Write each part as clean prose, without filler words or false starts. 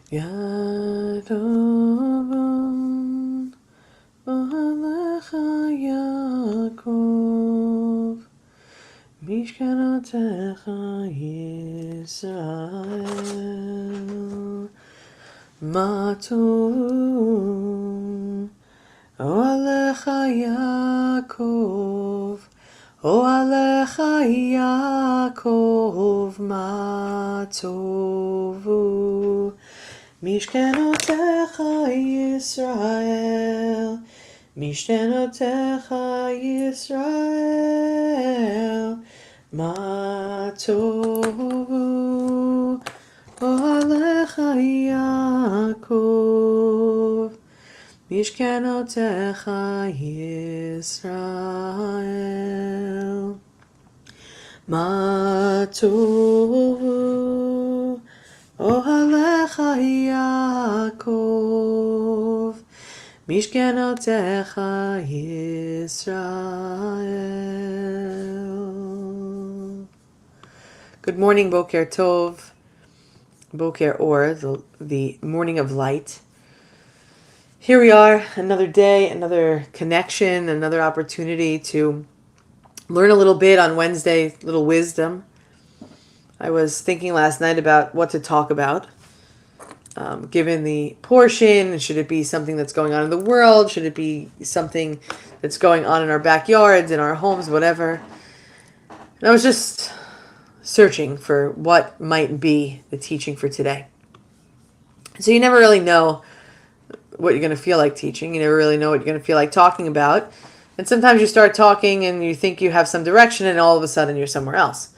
Yadovon Ohalecha Yaakov Mishkanotecha Yisrael Matov Ohalecha Yaakov Ohalecha Yaakov Matovu Mishkenotecha Yisrael, Mishkenotecha Yisrael, Ma tovu Ohalecha Yaakov, Mishkenotecha Yisrael, Ma tovu Ohalecha Yaakov, Mishkenotecha Yisrael. Good morning, Boker Tov, Boker Or, the morning of light. Here we are, another day, another connection, another opportunity to learn a little bit on Wednesday, little wisdom. I was thinking last night about what to talk about, given the portion. Should it be something that's going on in the world? Should it be something that's going on in our backyards, in our homes, whatever? And I was just searching for what might be the teaching for today. So you never really know what you're going to feel like teaching. You never really know what you're going to feel like talking about. And sometimes you start talking and you think you have some direction and all of a sudden you're somewhere else.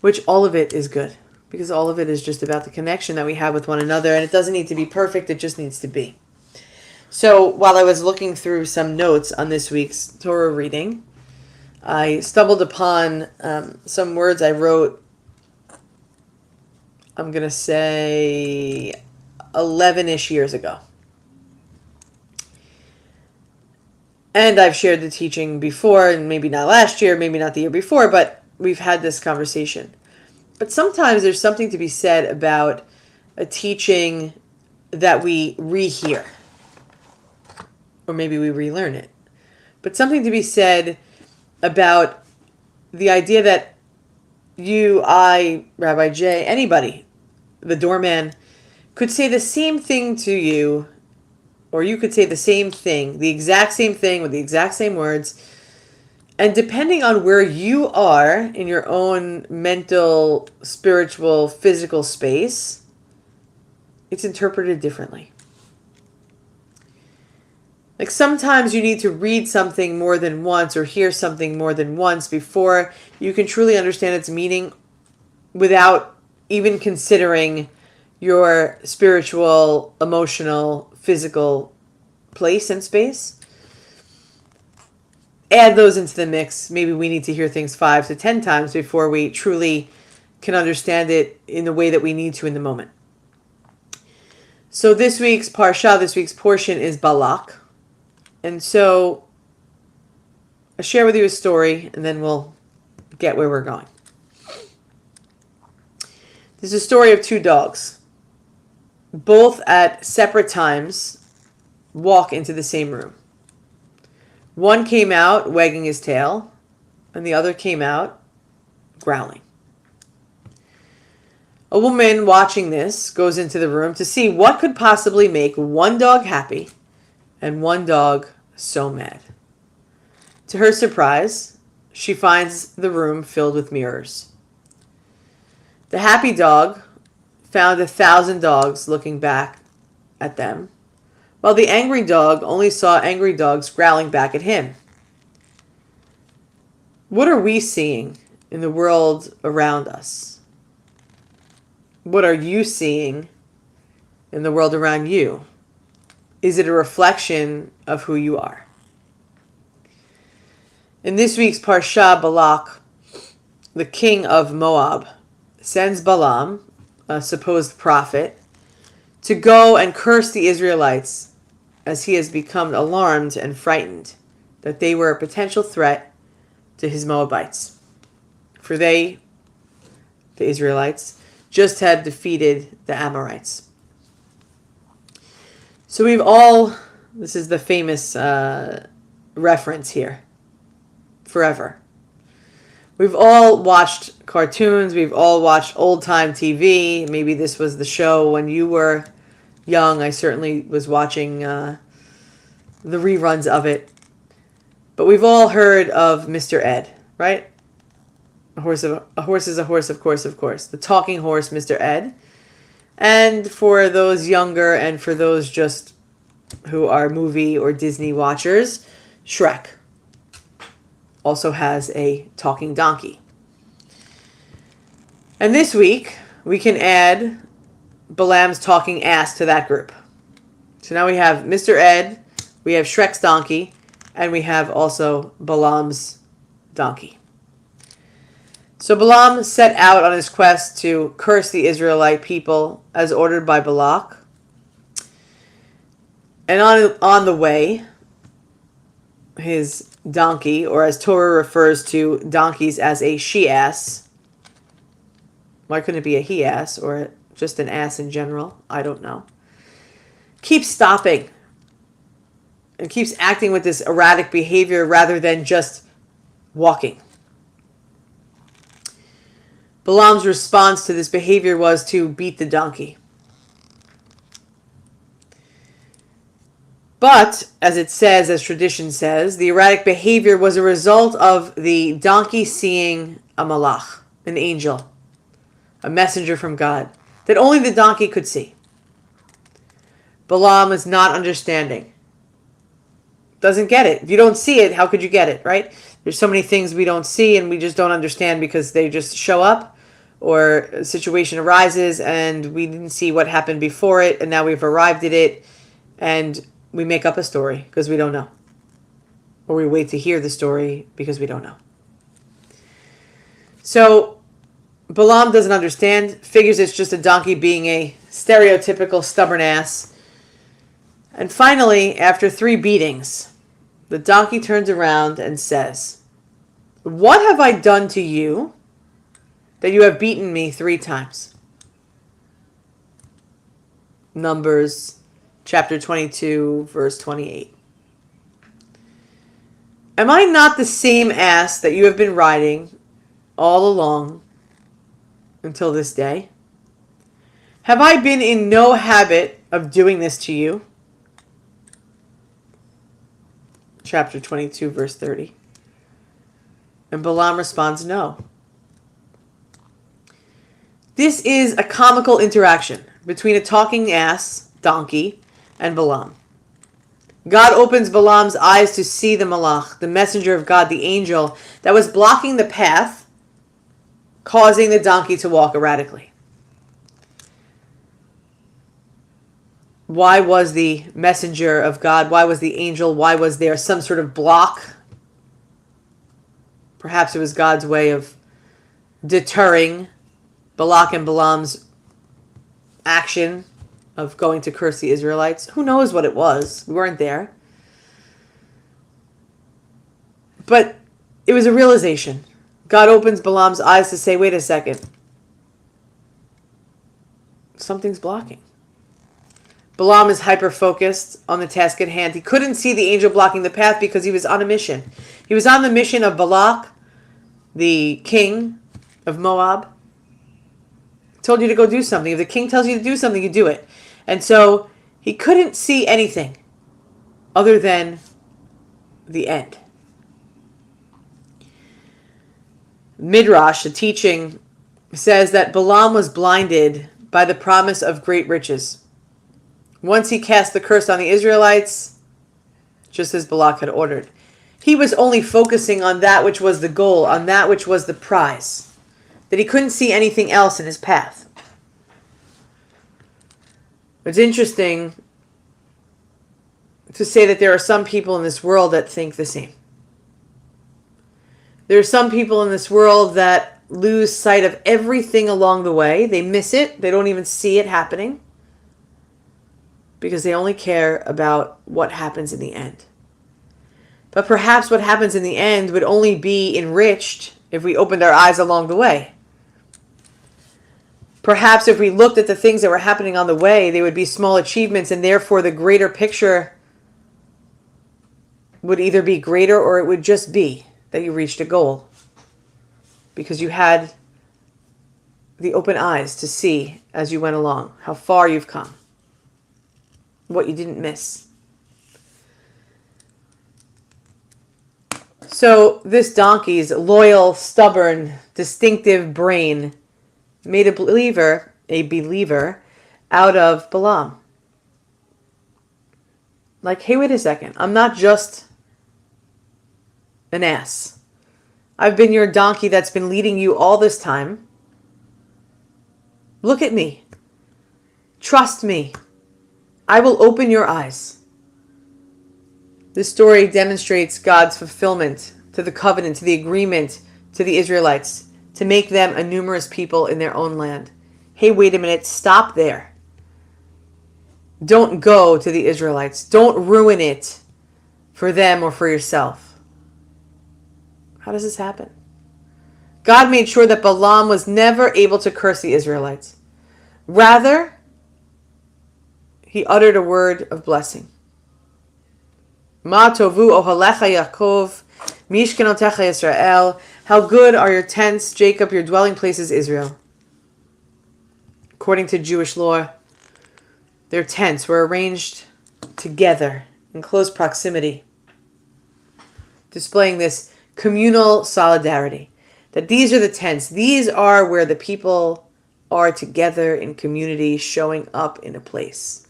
Which all of it is good, because all of it is just about the connection that we have with one another, and it doesn't need to be perfect, it just needs to be. So while I was looking through some notes on this week's Torah reading, I stumbled upon some words I wrote, I'm going to say 11-ish years ago. And I've shared the teaching before, and maybe not last year, maybe not the year before, but we've had this conversation. But sometimes there's something to be said about a teaching that we rehear, or maybe we relearn it. But something to be said about the idea that you, I, Rabbi Jay, anybody, the doorman, could say the same thing to you, or you could say the same thing, the exact same thing with the exact same words. And depending on where you are in your own mental, spiritual, physical space, it's interpreted differently. Like sometimes you need to read something more than once or hear something more than once before you can truly understand its meaning without even considering your spiritual, emotional, physical place and space. Add those into the mix. Maybe we need to hear things 5 to 10 times before we truly can understand it in the way that we need to in the moment. So this week's parsha, this week's portion is Balak. And so I'll share with you a story and then we'll get where we're going. There's a story of 2 dogs. Both at separate times walk into the same room. One came out wagging his tail, and the other came out growling. A woman watching this goes into the room to see what could possibly make one dog happy and one dog so mad. To her surprise, she finds the room filled with mirrors. The happy dog found 1,000 dogs looking back at them, while the angry dog only saw angry dogs growling back at him. What are we seeing in the world around us? What are you seeing in the world around you? Is it a reflection of who you are? In this week's Parsha, Balak, the king of Moab, sends Balaam, a supposed prophet, to go and curse the Israelites, as he has become alarmed and frightened that they were a potential threat to his Moabites. For they, the Israelites, just had defeated the Amorites. So we've all, this is the famous reference here, forever. We've all watched cartoons. We've all watched old-time TV. Maybe this was the show when you were young. I certainly was watching the reruns of it. But we've all heard of Mr. Ed, right? A horse is a horse, of course, of course. The talking horse, Mr. Ed. And for those younger and for those just who are movie or Disney watchers, Shrek also has a talking donkey. And this week, we can add Balaam's talking ass to that group. So now we have Mr. Ed, we have Shrek's donkey, and we have also Balaam's donkey. So Balaam set out on his quest to curse the Israelite people as ordered by Balak. And on the way, his donkey, or as Torah refers to donkeys as a she-ass. Why couldn't it be a he-ass or just an ass in general? I don't know. Keeps stopping and keeps acting with this erratic behavior rather than just walking. Balaam's response to this behavior was to beat the donkey. But, as it says, as tradition says, the erratic behavior was a result of the donkey seeing a malach, an angel, a messenger from God, that only the donkey could see. Balaam is not understanding. Doesn't get it. If you don't see it, how could you get it, right? There's so many things we don't see and we just don't understand because they just show up, or a situation arises and we didn't see what happened before it and now we've arrived at it and we make up a story because we don't know. Or we wait to hear the story because we don't know. So Balaam doesn't understand, figures it's just a donkey being a stereotypical stubborn ass. And finally, after 3 beatings, the donkey turns around and says, "What have I done to you that you have beaten me 3 times?" Numbers chapter 22, verse 28. "Am I not the same ass that you have been riding all along until this day? Have I been in no habit of doing this to you?" Chapter 22, verse 30. And Balaam responds, "No." This is a comical interaction between a talking ass, donkey, and Balaam. God opens Balaam's eyes to see the malach, the messenger of God, the angel, that was blocking the path, causing the donkey to walk erratically. Why was the messenger of God, why was the angel, why was there some sort of block? Perhaps it was God's way of deterring Balak and Balaam's action of going to curse the Israelites. Who knows what it was? We weren't there. But it was a realization. God opens Balaam's eyes to say, wait a second. Something's blocking. Balaam is hyper-focused on the task at hand. He couldn't see the angel blocking the path because he was on a mission. He was on the mission of Balak, the king of Moab. Told you to go do something. If the king tells you to do something, you do it. And so he couldn't see anything other than the end. Midrash, the teaching, says that Balaam was blinded by the promise of great riches. Once he cast the curse on the Israelites, just as Balak had ordered, he was only focusing on that which was the goal, on that which was the prize, that he couldn't see anything else in his path. It's interesting to say that there are some people in this world that think the same. There are some people in this world that lose sight of everything along the way. They miss it. They don't even see it happening because they only care about what happens in the end. But perhaps what happens in the end would only be enriched if we opened our eyes along the way. Perhaps if we looked at the things that were happening on the way, they would be small achievements, and therefore the greater picture would either be greater or it would just be that you reached a goal because you had the open eyes to see as you went along how far you've come, what you didn't miss. So this donkey's loyal, stubborn, distinctive brain made a believer out of Balaam. Like, hey, wait a second. I'm not just an ass. I've been your donkey that's been leading you all this time. Look at me. Trust me. I will open your eyes. This story demonstrates God's fulfillment to the covenant, to the agreement to the Israelites, to make them a numerous people in their own land. Hey, wait a minute. Stop there. Don't go to the Israelites. Don't ruin it for them or for yourself. How does this happen? God made sure that Balaam was never able to curse the Israelites. Rather, he uttered a word of blessing. Ma tovu ohalecha Yaakov, mishkenotecha Yisrael. How good are your tents, Jacob, your dwelling places, Israel. According to Jewish law, their tents were arranged together in close proximity, displaying this communal solidarity. That these are the tents. These are where the people are together in community, showing up in a place.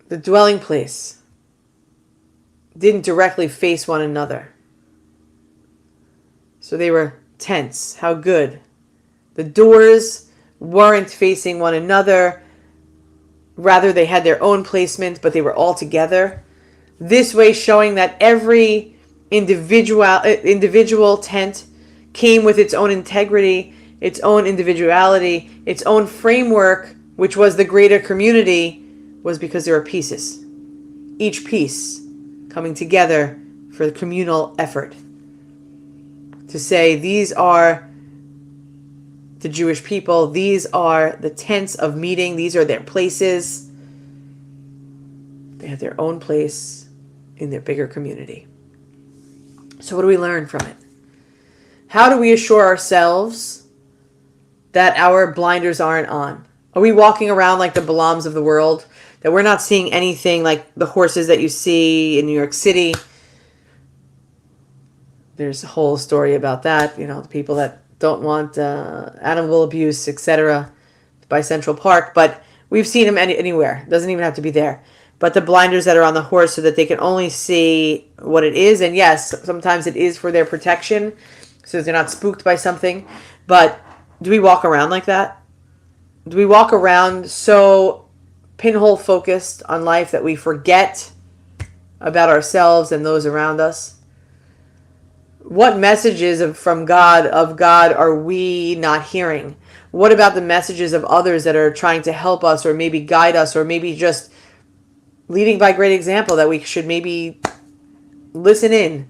The dwelling place didn't directly face one another. So they were tents. How good. The doors weren't facing one another. Rather, they had their own placement, but they were all together. This way showing that every individual tent came with its own integrity, its own individuality, its own framework, which was the greater community, was because there were pieces. Each piece coming together for the communal effort. To say, these are the Jewish people, these are the tents of meeting, these are their places. They have their own place in their bigger community. So what do we learn from it? How do we assure ourselves that our blinders aren't on? Are we walking around like the Balaams of the world? That we're not seeing anything like the horses that you see in New York City? There's a whole story about that. You know, the people that don't want animal abuse, etc. by Central Park. But we've seen them anywhere. It doesn't even have to be there. But the blinders that are on the horse so that they can only see what it is. And yes, sometimes it is for their protection, so they're not spooked by something. But do we walk around like that? Do we walk around so pinhole focused on life that we forget about ourselves and those around us? What messages from God are we not hearing? What about the messages of others that are trying to help us or maybe guide us or maybe just leading by great example that we should maybe listen in,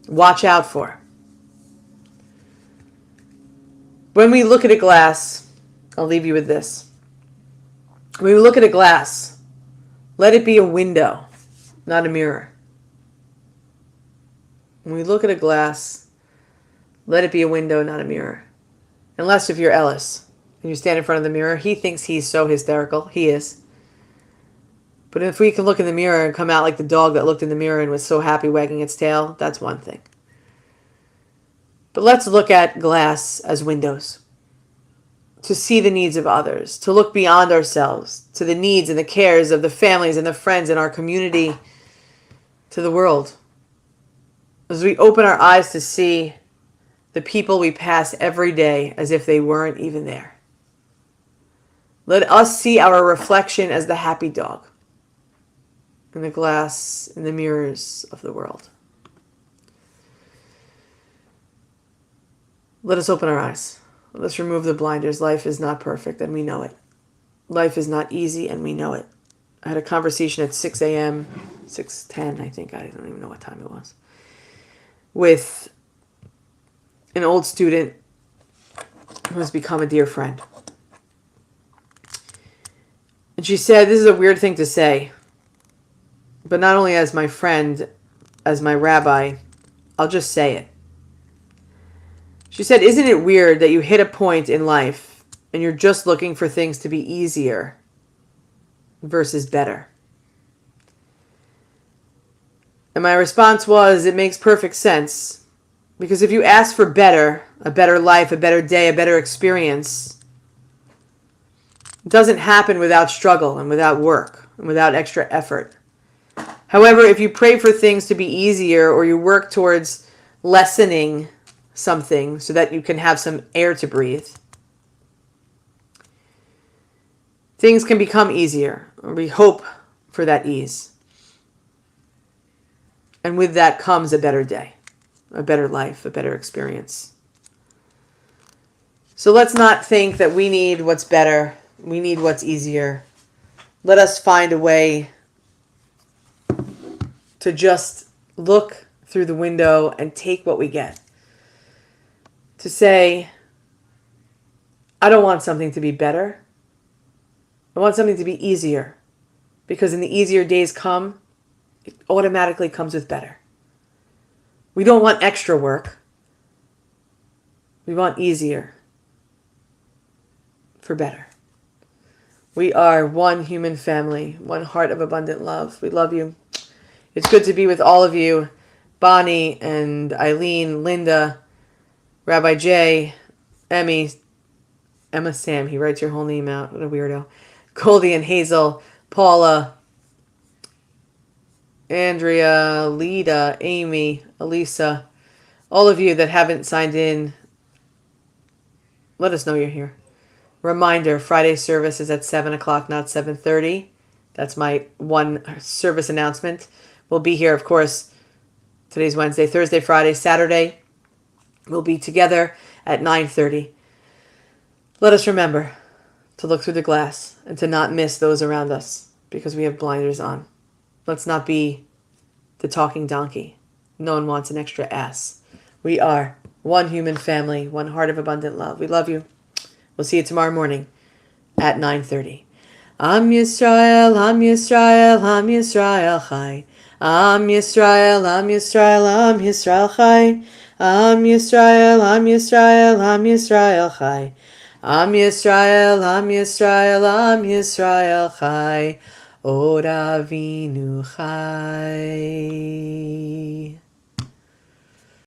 watch out for? When we look at a glass, I'll leave you with this. When we look at a glass, let it be a window, not a mirror. When we look at a glass, let it be a window, not a mirror. Unless if you're Ellis and you stand in front of the mirror, he thinks he's so hysterical. He is. But if we can look in the mirror and come out like the dog that looked in the mirror and was so happy wagging its tail, that's one thing. But let's look at glass as windows. To see the needs of others, to look beyond ourselves, to the needs and the cares of the families and the friends in our community, to the world. As we open our eyes to see the people we pass every day as if they weren't even there. Let us see our reflection as the happy dog in the glass, in the mirrors of the world. Let us open our eyes. Let's remove the blinders. Life is not perfect, and we know it. Life is not easy, and we know it. I had a conversation at 6 a.m., 6:10, I think. I don't even know what time it was. With an old student who has become a dear friend. And she said, this is a weird thing to say, but not only as my friend, as my rabbi, I'll just say it. She said, isn't it weird that you hit a point in life and you're just looking for things to be easier versus better? And my response was, it makes perfect sense. Because if you ask for better, a better life, a better day, a better experience, it doesn't happen without struggle and without work and without extra effort. However, if you pray for things to be easier or you work towards lessening something so that you can have some air to breathe, things can become easier, or we hope for that ease. And with that comes a better day, a better life, a better experience. So let's not think that we need what's better, we need what's easier. Let us find a way to just look through the window and take what we get. To say, I don't want something to be better. I want something to be easier. Because in the easier days come, it automatically comes with better. We don't want extra work. We want easier for better. We are one human family, one heart of abundant love. We love you. It's good to be with all of you. Bonnie and Eileen, Linda, Rabbi Jay, Emma Sam, he writes your whole name out. What a weirdo. Goldie and Hazel, Paula, Andrea, Lita, Amy, Elisa, all of you that haven't signed in, let us know you're here. Reminder, Friday service is at 7 o'clock, not 7:30. That's my one service announcement. We'll be here, of course, today's Wednesday, Thursday, Friday, Saturday. We'll be together at 9:30. Let us remember to look through the glass and to not miss those around us because we have blinders on. Let's not be the talking donkey. No one wants an extra ass. We are one human family, one heart of abundant love. We love you. We'll see you tomorrow morning at 9:30. Am Yisrael, Am Yisrael, Am Yisrael Chai. Am Yisrael, Am Yisrael, Am Yisrael Chai. Am Yisrael, Am Yisrael, Am Yisrael Chai. Am Yisrael, Am Yisrael, Am Yisrael Chai. Od Avinu Chai.